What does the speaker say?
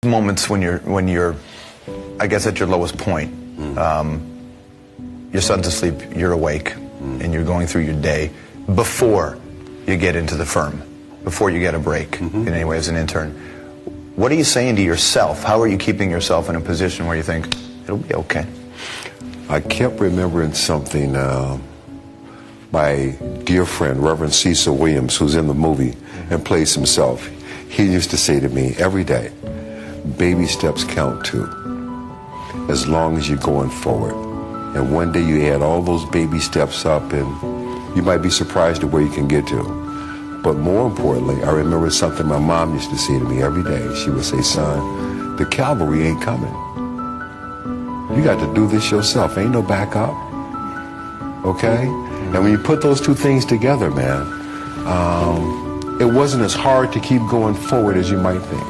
Moments when you're, I guess, at your lowest point. Your son's asleep, you're awake, and you're going through your day before you get into the firm, before you get a break in any way as an intern. What are you saying to yourself? How are you keeping yourself in a position where you think it'll be okay? I kept remembering something. My dear friend, Reverend Cecil Williams, who's in the movie and plays himself, he used to say to me every day, baby steps count too, as long as you're going forward. And one day you add all those baby steps up and you might be surprised at where you can get to. But more importantly, I remember something my mom used to say to me every day. She would say, son, the cavalry ain't coming. You got to do this yourself. Ain't no backup. Okay? And when you put those two things together, man, it wasn't as hard to keep going forward as you might think.